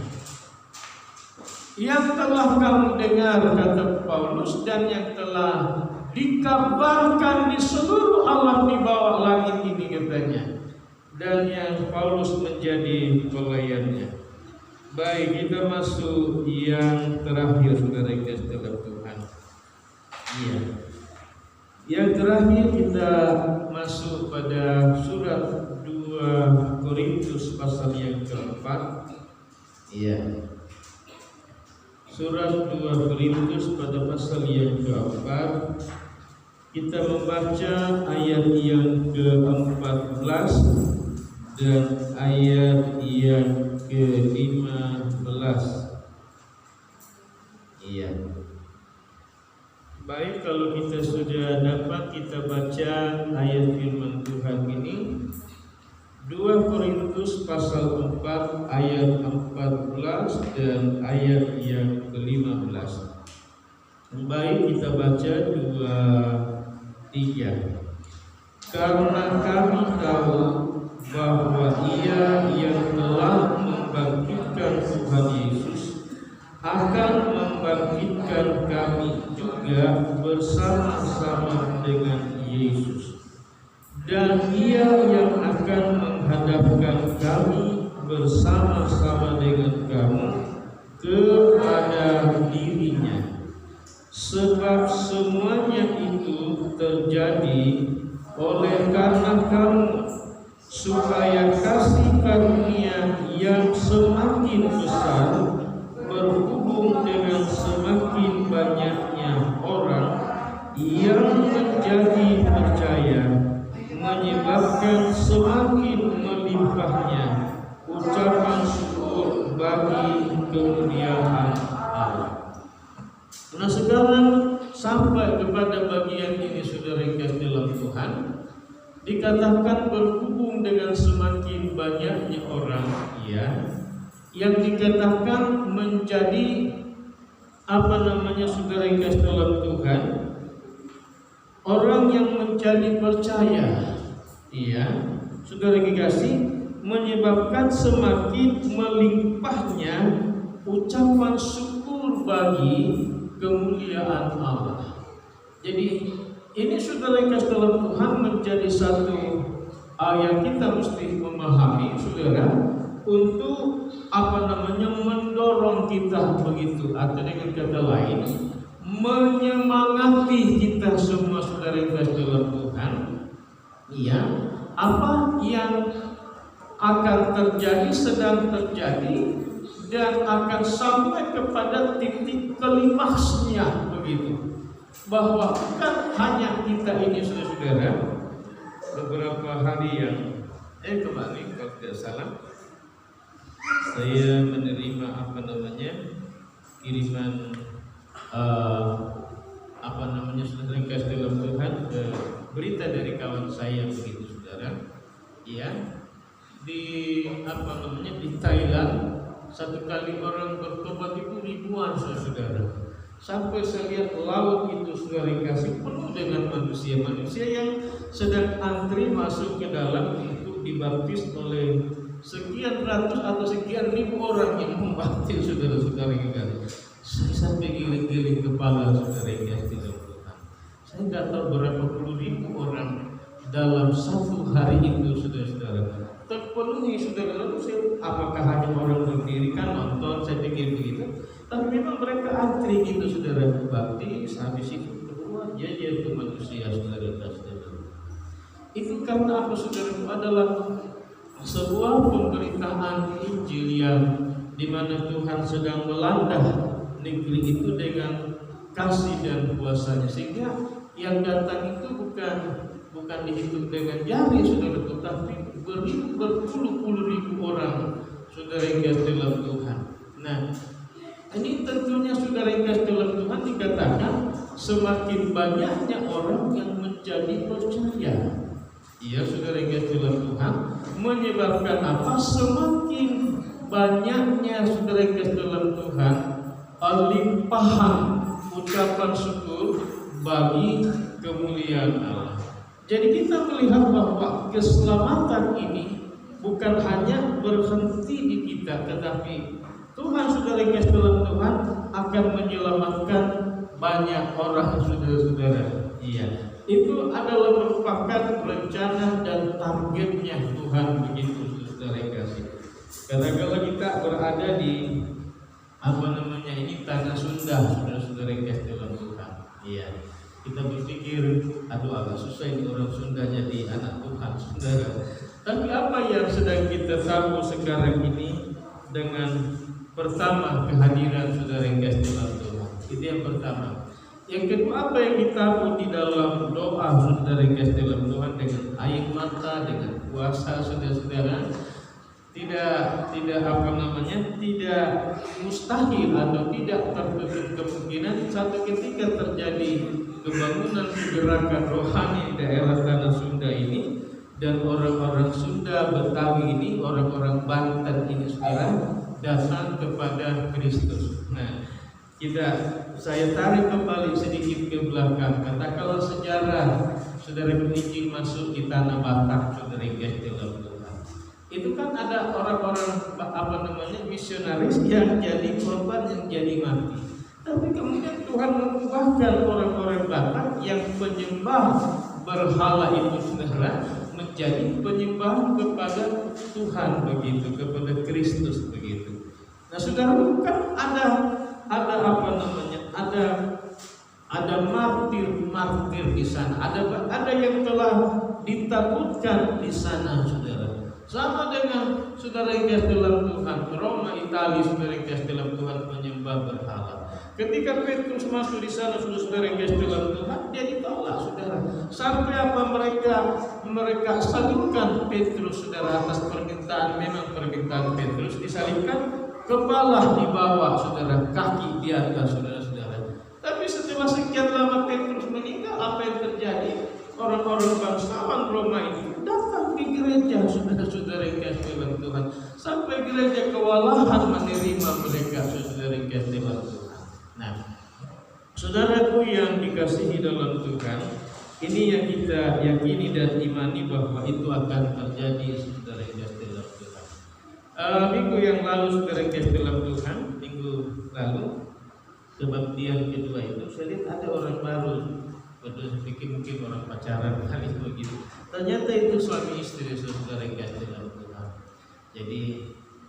Yang telah kamu dengar, kata Paulus, dan yang telah dikabarkan di seluruh alam di bawah langit ini, katanya. Dan yang Paulus menjadi pelayannya. Baik, kita masuk yang terakhir, saudara yang kasih dalam Tuhan. Iya. Yang terakhir kita masuk pada surat 2 Korintus pasal yang keempat. Iya. Surat 2 Korintus pada pasal yang keempat. Kita membaca ayat yang ke-14 dan ayat yang ke-15. Iya. Baik, kalau kita sudah dapat, kita baca ayat firman Tuhan ini. 2 Korintus pasal 4 ayat 14 dan ayat yang ke-15. Baik, kita baca 2-3. Karena kami tahu bahwa Ia yang telah membangkitkan Tuhan Yesus akan membangkitkan kami juga bersama-sama dengan Yesus, dan Ia yang akan menghadapkan kami bersama-sama dengan kamu kepada dirinya. Sebab semuanya itu terjadi oleh karena kamu, supaya kasih karunia yang semakin besar berhubung dengan semakin banyaknya orang yang menjadi percaya, menyebabkan semakin melimpahnya ucapan syukur bagi kemuliaan Allah. Nah, sekarang sampai kepada bagian ini, saudara yang kasih dalam Tuhan, dikatakan berhubung dengan semakin banyaknya orang, ya, yang dikatakan menjadi saudara yang kasih dalam Tuhan, orang yang menjadi percaya, iya, saudara yang kasih, menyebabkan semakin melimpahnya ucapan syukur bagi kemuliaan Allah. Jadi ini, saudara yang kasih dalam Tuhan, menjadi satu yang kita mesti memahami, saudara, untuk mendorong kita begitu, atau dengan kata lain, menyemangati kita semua, saudara yang kasih dalam Tuhan. Iya, apa yang akan terjadi, sedang terjadi, dan akan sampai kepada titik klimaksnya begitu. Bahwa bukan hanya kita ini, saudara-saudara, beberapa hari yang kemarin kalau tidak salah, saya menerima kiriman saudara yang kasih dalam Tuhan, berita dari kawan saya begitu, saudara. Ya, di Thailand, satu kali orang bertobat itu ribuan, saudara. Sampai saya lihat laut itu, saudara yang kasih, penuh dengan manusia-manusia yang sedang antri masuk ke dalam untuk dibaptis oleh sekian ratus atau sekian ribu orang yang membaptis, saudara-saudara yang kasih. Saya sampai giling-giling kepala, saudara yang kasih dalam Tuhan. Saya nggak tahu berapa puluh ribu orang dalam satu hari itu, saudara-saudara, terpenuhi, saudara. Lalu apakah hanya orang berdiri kan nonton? Saya pikir begitu. Tapi memang mereka antri gitu, saudara, baptis, habis itu keluar jajan ke manusia, saudara-saudara. Itu karena apa, saudara? Itu adalah sebuah pemberitaan Injil yang dimana Tuhan sedang melanda negeri itu dengan kasih dan kuasanya, sehingga yang datang itu bukan dihitung dengan jari, saudara, tetapi berpuluh-puluh ribu orang, saudara yang dalam Tuhan. Nah, ini dikatakan semakin banyaknya orang yang menjadi percaya. Iya, saudara yang kasih dalam Tuhan, menyebabkan apa? Semakin banyaknya saudara yang kasih dalam Tuhan, limpahan ucapan syukur bagi kemuliaan Allah. Jadi kita melihat bahwa keselamatan ini bukan hanya berhenti di kita, tetapi Tuhan saudara yang kasih dalam Tuhan akan menyelamatkan banyak orang, saudara-saudara. Iya, itu adalah merupakan rencana dan targetnya Tuhan, begitu saudara yang kasih. Karena kalau kita berada di ini tanah Sunda, saudara-saudara yang kasih dalam Tuhan. Iya, kita berpikir, aduh agak susah ini orang Sunda jadi anak Tuhan, saudara. Tapi apa yang sedang kita tahu sekarang ini dengan pertama kehadiran saudara yang kasih dalam Tuhan, itu yang pertama. Yang kedua, apa yang kita tahu di dalam doa saudara yang kasih dalam Tuhan, dengan air mata, dengan puasa, saudara-saudara, tidak mustahil atau tidak tertutup kemungkinan satu ketika terjadi kebangunan gerakan rohani di daerah tanah Sunda ini, dan orang-orang Sunda, Betawi ini, orang-orang Banten ini sekarang datang kepada Kristus. Nah, saya tarik kembali sedikit ke belakang. Katakanlah sejarah saudara Injil masuk di tanah Batak, saudara yang dalam Tuhan. Itu kan ada orang-orang misionaris yang jadi korban, yang jadi mati. Tapi kemudian Tuhan mengubahkan orang-orang Batak yang penyembah berhala itu, saudara, menjadi penyembah kepada Tuhan, begitu, kepada Kristus, begitu. Nah, saudara, kan ada martir di sana, ada yang telah ditakutkan di sana, saudara. Sama dengan saudara yang kasih dalam Tuhan, Roma, Italia, saudara yang kasih dalam Tuhan, penyembah berhala. Ketika Petrus masuk di sana, saudara yang kasih dalam Tuhan, dia ditolak, saudara. Sampai apa mereka salibkan Petrus, saudara, atas permintaan Petrus disalibkan, kepala di bawah, saudara, kaki di atas, saudara-saudara. Tapi setelah sekian lama Petrus meninggal, apa yang terjadi? Orang-orang bangsawan Roma itu datang di gereja, saudara-saudara yang kasih dalam Tuhan, sampai gereja kewalahan menerima mereka, saudara yang kasih dalam Tuhan. Nah, saudaraku yang dikasihi dalam Tuhan, ini yang kita yakini dan imani bahwa itu akan terjadi, saudara yang kasih dalam Tuhan. Minggu yang lalu, saudara yang kasih dalam Tuhan, minggu lalu, kebaktian kedua itu, saya lihat ada orang baru. Betul, pikir mungkin orang pacaran kali begitu. Ternyata itu suami istri, saudara yang kasih dalam Tuhan. Jadi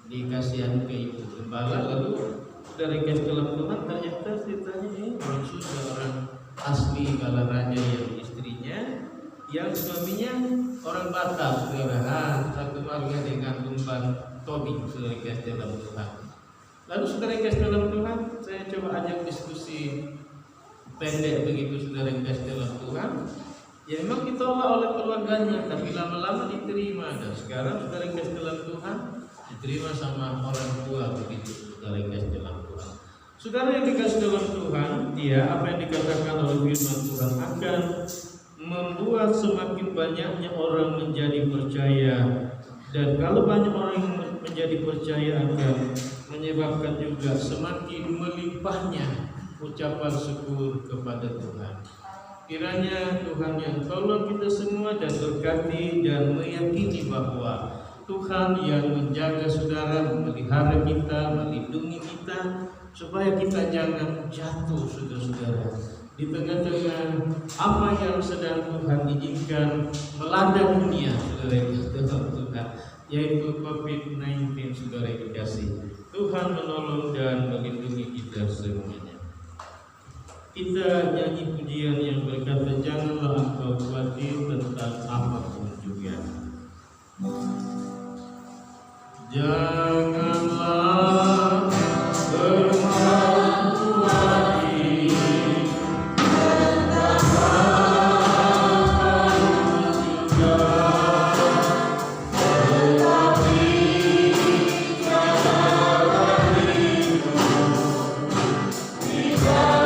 dikasihan ke ibu gembala, lalu saudara yang kasih dalam Tuhan, ternyata ceritanya ini orang Sunda, orang asli Balaraja, yang istrinya, yang suaminya orang Batak, saudara. Satu marga dengan umpan Tobi, saudara yang kasih dalam Tuhan. Lalu saudara yang kasih dalam Tuhan, saya coba ajak diskusi pendek begitu, saudara yang kasih dalam Tuhan. Ya memang ditolak oleh keluarganya, tapi lama-lama diterima, dan sekarang saudara yang kasih dalam Tuhan diterima sama orang tua, begitu, saudara yang kasih dalam Tuhan. Saudara yang dikasih dalam Tuhan, ya, apa yang dikatakan oleh firman Tuhan akan membuat semakin banyaknya orang menjadi percaya, dan kalau banyak orang yang menjadi percaya akan menyebabkan juga semakin melimpahnya ucapan syukur kepada Tuhan. Kiranya Tuhan yang tolong kita semua dan berkati dan meyakini bahwa Tuhan yang menjaga saudara, memelihara kita, melindungi kita, supaya kita jangan jatuh, saudara-saudara, di tengah-tengah apa yang sedang Tuhan izinkan melanda dunia, saudara yang Tuhan, yaitu COVID-19, saudara yang dikasih. Tuhan menolong dan melindungi kita semuanya. Kita nyanyi pujian yang berkata, janganlah engkau khawatir tentang apapun juga. Janganlah engkau khawatir tentang apapun juga. Tetapi segala itu tidak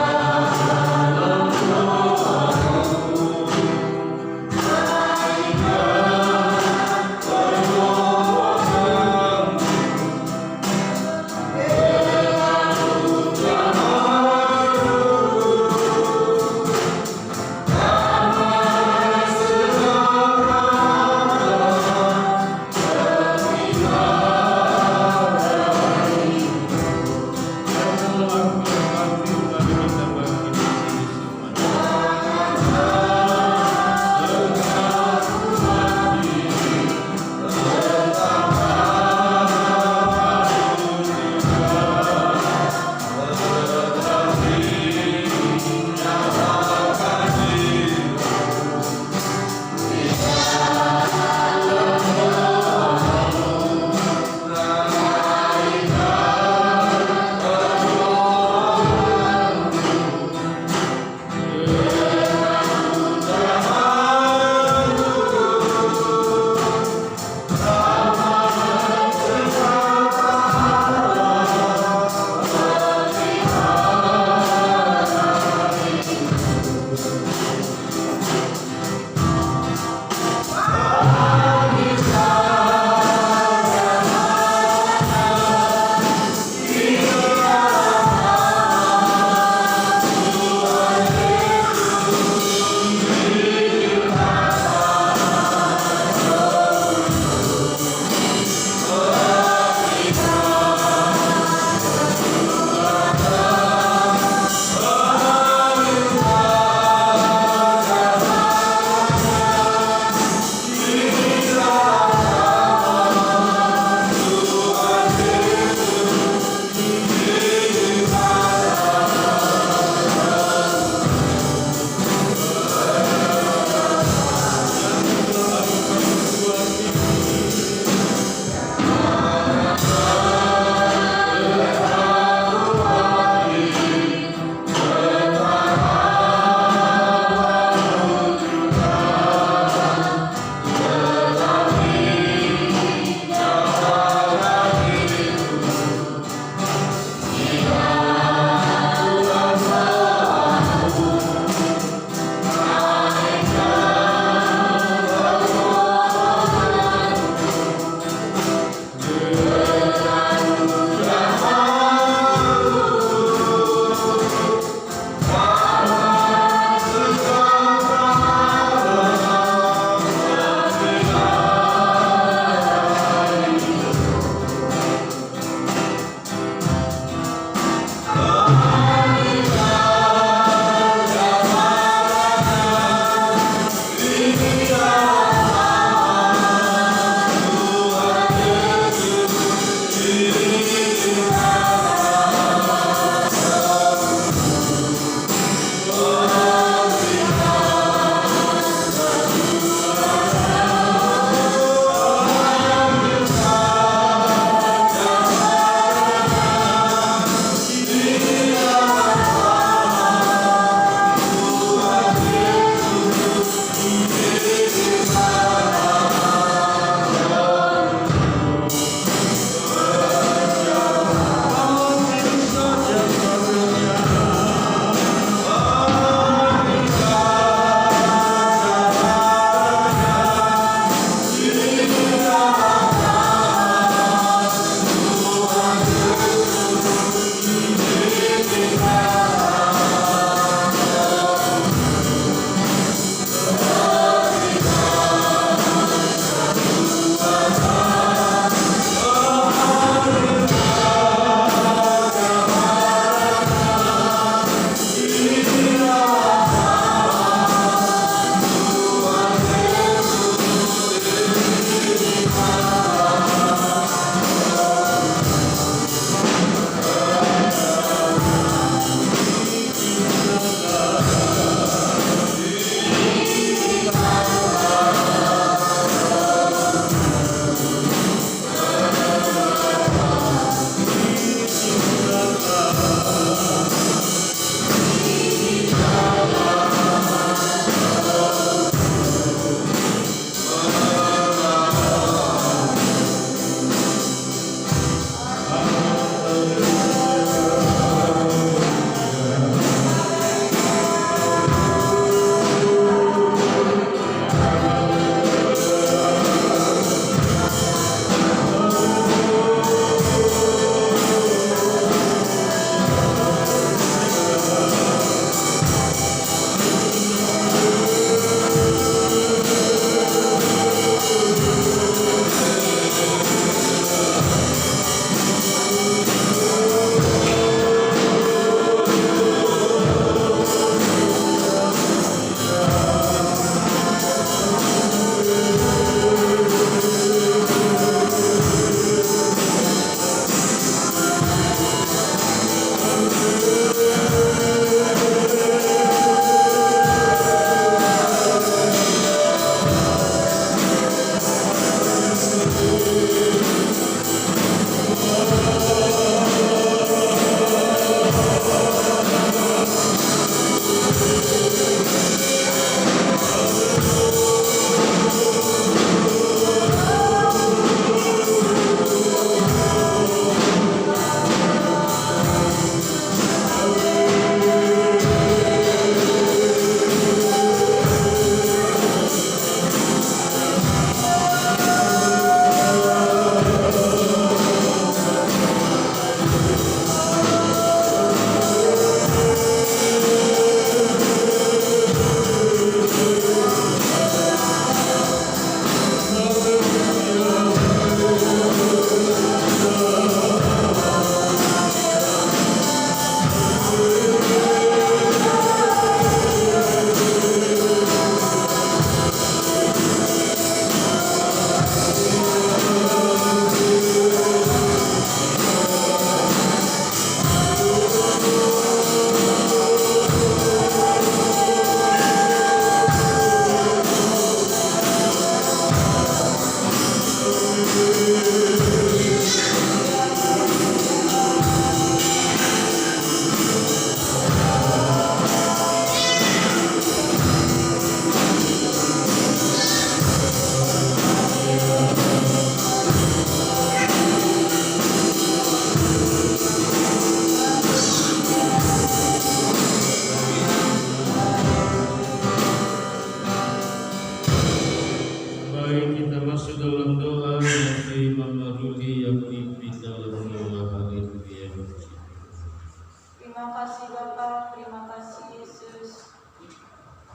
kasih Bapa, terima kasih Yesus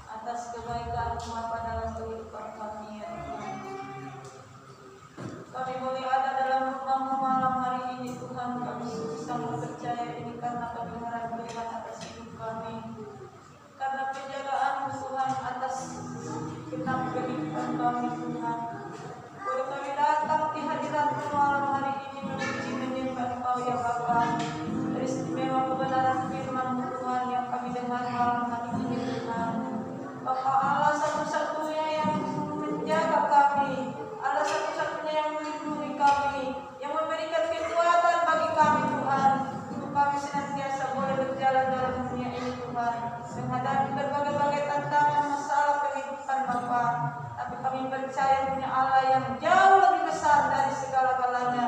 atas kebaikan-Mu Bapa dalam kehidupan kami ya Tuhan. Kami boleh ada dalam rumah-Mu malam hari ini Tuhan, kami bisa percaya ini karena kami harap Tuhan atas hidup kami, karena penjagaan-Mu Tuhan atas genap kehidupan kami Tuhan. Boleh kami datang di hadirat-Mu malam hari ini memuji menyembah Engkau ya Bapa. Teristimewa kebenaran firman-Mu Tuhan yang kami dengar malam hari ini Tuhan. Bapa Allah satu-satunya yang menjaga kami, Allah satu-satunya yang melindungi kami, yang memberikan kekuatan bagi kami Tuhan, untuk kami senantiasa boleh berjalan dalam dunia ini Tuhan, menghadapi berbagai-bagai tantangan masalah kehidupan Bapa. Tapi kami percaya punya Allah yang jauh lebih besar dari segala-galanya.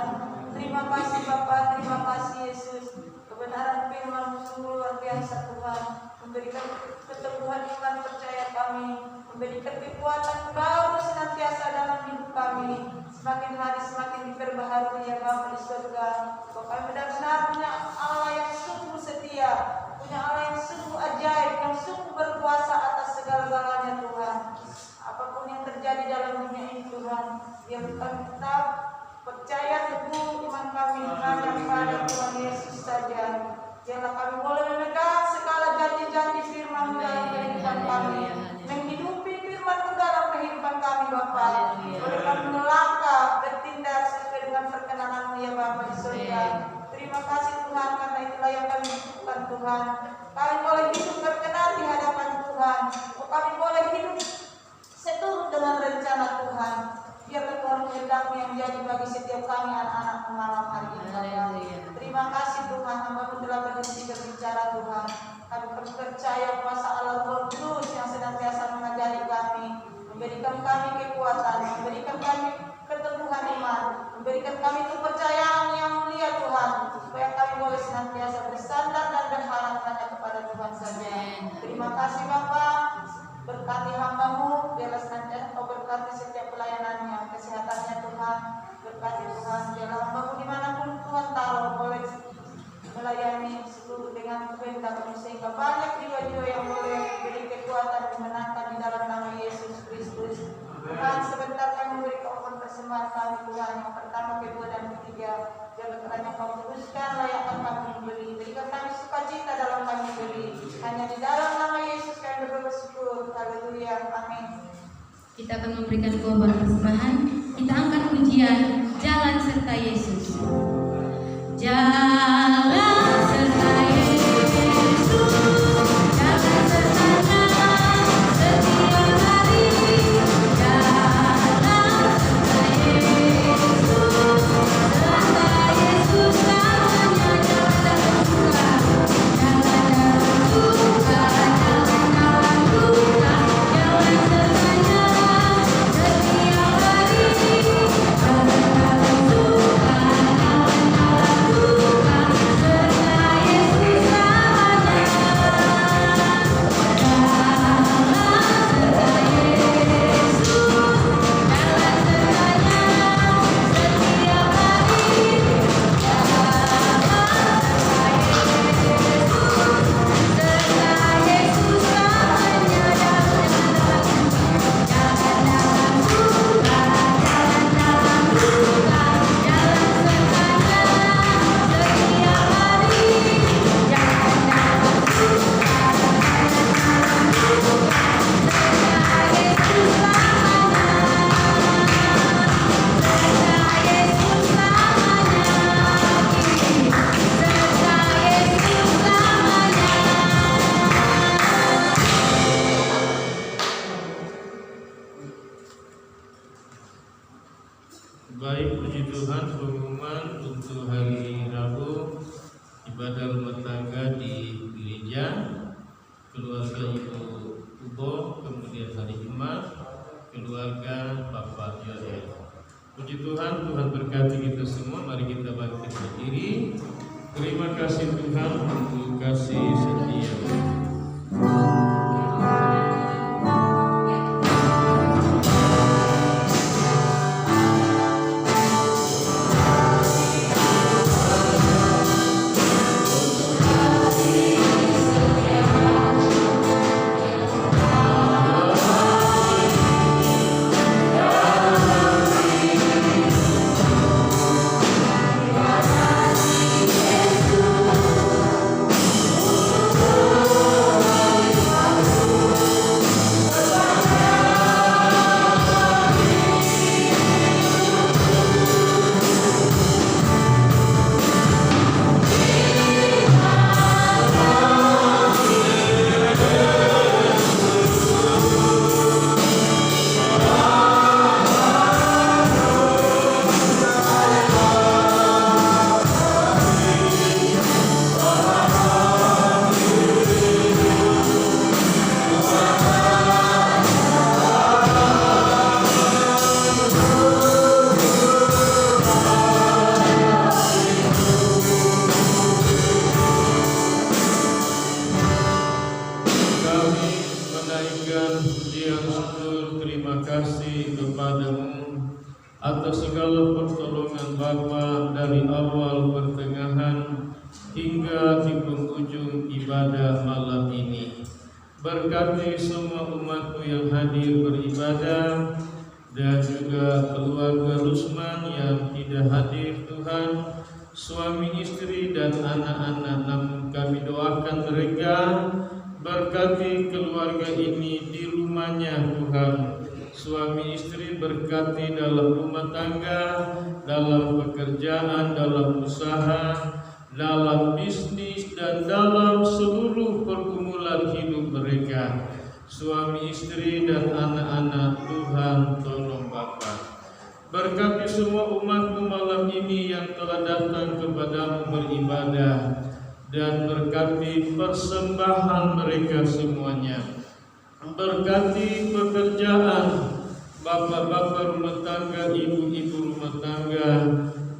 Terima kasih Bapa, terima kasih Yesus. Kebenaran firman-Mu sungguh luar biasa Tuhan, memberikan keteguhan iman percaya kami, memberikan kekuatan baru senantiasa dalam hidup kami. Semakin hari semakin diperbaharui ya Bapa di surga. Bahwa kami benar-benar punya Allah yang sungguh setia, punya Allah yang sungguh ajaib, yang sungguh berkuasa atas segala-galanya Tuhan. Apapun yang terjadi dalam dunia ini Tuhan, biar kami tetap percaya teguh iman kami hanya pada Tuhan Yesus saja. Biarlah kami boleh memegang segala janji-janji firman-Mu dalam kehidupan kami, menghidupi firman-Mu dalam kehidupan kami Bapa. Boleh kami melangkah bertindak sesuai dengan perkenan-Mu ya Bapa di surga. Terima kasih Tuhan, karena itulah yang kami butuhkan Tuhan. Kami boleh hidup berkenan di hadapan Tuhan. Kami boleh hidup seturut dengan rencana Tuhan. Biarlah Tuhan kehendak-Mu yang jadi bagi setiap kami anak-anak-Mu malam hari ini Bapa. Terima kasih Tuhan, hamba-Mu telah berhenti berbicara Tuhan. Kami percaya kuasa Allah Roh Kudus yang senantiasa mengajari kami, memberikan kami kekuatan, memberikan kami keteguhan iman, memberikan kami kepercayaan yang mulia Tuhan, supaya kami boleh senantiasa bersandar dan berharap hanya kepada Tuhan saja. Terima kasih Bapa. Berkati hamba-Mu, biarlah senantiasa Kau berkati setiap pelayanannya, kesehatannya Tuhan. Berkati Tuhan, biarlah hamba-Mu dimanapun Tuhan taruh boleh melayani seluruh dengan kehendak-Mu, sehingga banyak jiwa-jiwa yang boleh beri kekuatan dimenangkan di dalam nama Yesus Kristus. Tuhan, sebentar kami beri Kau persembahan kami Tuhan, yang pertama, kedua, dan ketiga. Biarlah kiranya Kau teruskan layakkan kami membeli, berikan kami sukacita dalam kami beli. Hanya di dalam nama Yesus kami bersyukur. Haleluya, amin. Kita akan memberikan korban persembahan. Kita angkat pujian Jalan Serta Yesus. Jalan serta Yesus, jalan sertanya setiap hari. Jalan serta Yesus, serta Yesus namanya jalan terbuka. Jalan terbuka, jalan terbuka, jalan sertanya setiap hari. Jalan terbuka, Baik, puji Tuhan, pengumuman untuk hari Rabu ibadah rumah tangga di gereja keluarga Ibu Ubo, kemudian hari Jumat keluarga Bapak Yoel. Puji Tuhan, Tuhan berkati kita semua. Mari kita bangkit berdiri. Terima kasih Tuhan untuk kasih setia. Terima atas segala pertolongan Bapa dari awal pertengahan hingga di penghujung ibadah malam ini. Berkati semua umat-Mu yang hadir beribadah dan juga keluarga Rusman yang tidak hadir Tuhan, suami istri dan anak-anak, namun kami doakan mereka. Berkati keluarga ini di rumahnya Tuhan, suami istri berkati dalam rumah tangga, dalam pekerjaan, dalam usaha, dalam bisnis dan dalam seluruh pergumulan hidup mereka. Suami istri dan anak-anak Tuhan tolong Bapa. Berkati semua umat-Mu malam ini yang telah datang kepadamu beribadah, dan berkati persembahan mereka semuanya. Berkati pekerjaan bapak-bapak rumah tangga, ibu-ibu rumah tangga,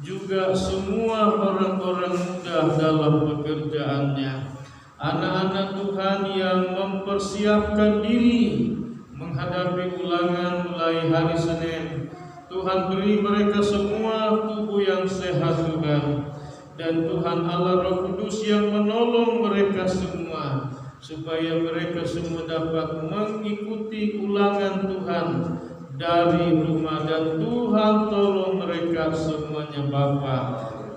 juga semua orang-orang muda dalam pekerjaannya. Anak-anak Tuhan yang mempersiapkan diri menghadapi ulangan mulai hari Senin, Tuhan beri mereka semua tubuh yang sehat Tuhan. Dan Tuhan Allah Roh Kudus yang menolong mereka semua, supaya mereka semua dapat mengikuti ulangan Tuhan dari rumah. Dan Tuhan tolong mereka semuanya Bapa,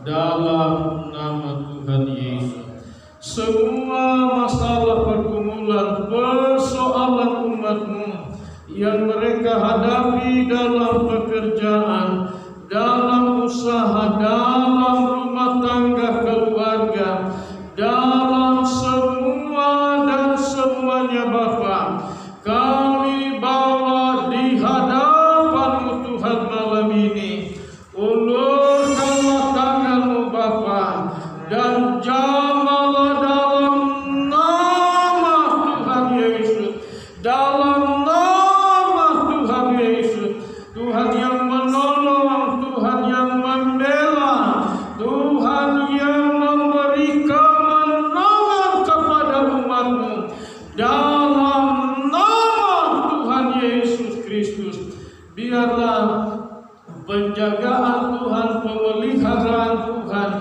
dalam nama Tuhan Yesus. Semua masalah pergumulan, persoalan umat-Mu yang mereka hadapi dalam pekerjaan, dalam usaha, dalam rumah tangga keluarga, dalam semua dan semuanya Bapa, kami bawa di hadapan-Mu Tuhan malam ini. Ulurkanlah tangan-Mu Bapa, dan jamahlah dalam nama Tuhan Yesus, dalam nama Tuhan Yesus. Tuhan yang menolong, Tuhan yang membela, Tuhan yang memberi kemenangan kepada umat-Mu, dalam nama Tuhan Yesus Kristus. Biarlah penjagaan Tuhan, pemeliharaan Tuhan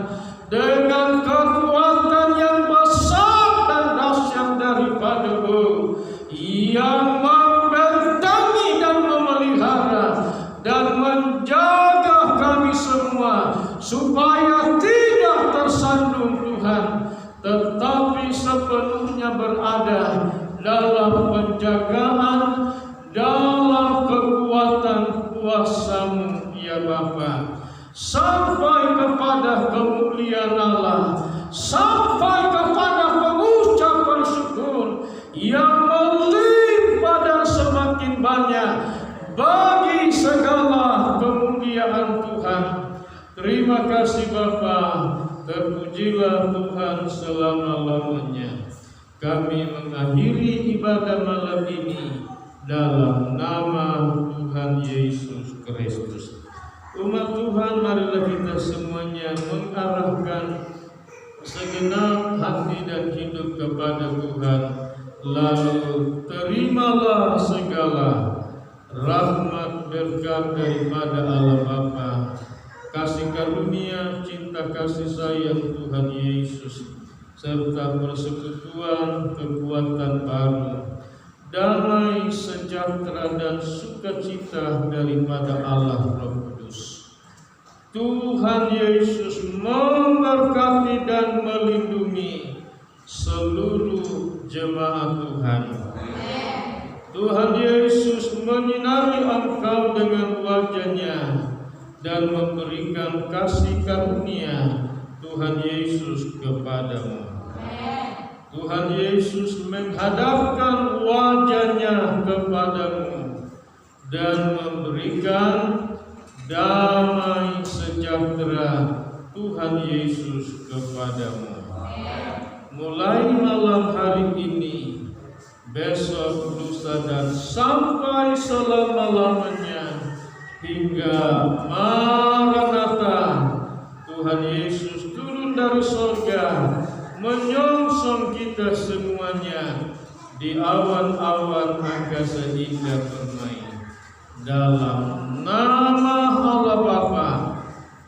dengan kekuatan yang besar dan dahsyat daripada-Mu, yang membentengi dan memelihara dan menjaga kami semua, supaya tidak tersandung Tuhan, tetapi sepenuhnya berada dalam penjagaan, dalam kekuatan kuasa-Mu ya Bapa, sampai kepada kemuliaan Allah, sampai kepada pengucapan syukur yang melimpah dan semakin banyak bagi segala kemuliaan Tuhan. Terima kasih Bapa, terpujilah Tuhan selama-lamanya. Kami mengakhiri ibadah malam ini dalam nama Tuhan Yesus Kristus. Umat Tuhan, marilah kita semuanya mengarahkan segenap hati dan hidup kepada Tuhan. Lalu terimalah segala rahmat berkat daripada Allah Bapa, kasih karunia, cinta kasih sayang Tuhan Yesus, serta persekutuan kekuatan baru, damai, sejahtera dan sukacita daripada Allah Roh Kudus. Tuhan Yesus memberkati dan melindungi seluruh jemaat Tuhan. Tuhan Yesus menyinari engkau dengan wajah-Nya dan memberikan kasih karunia Tuhan Yesus kepadamu. Tuhan Yesus menghadapkan wajah-Nya kepadamu dan memberikan damai sejahtera Tuhan Yesus kepadamu. Mulai malam hari ini, besok, lusa dan sampai selama-lamanya hingga Maranatha, Tuhan Yesus turun dari surga menyongsong kita semuanya di awan-awan angkasa indah bermain. Dalam nama Allah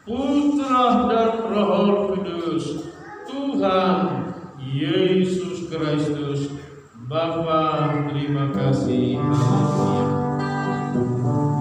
Putra dan Roh Kudus, Tuhan Yesus Kristus. Bapa, terima kasih. Haleluya.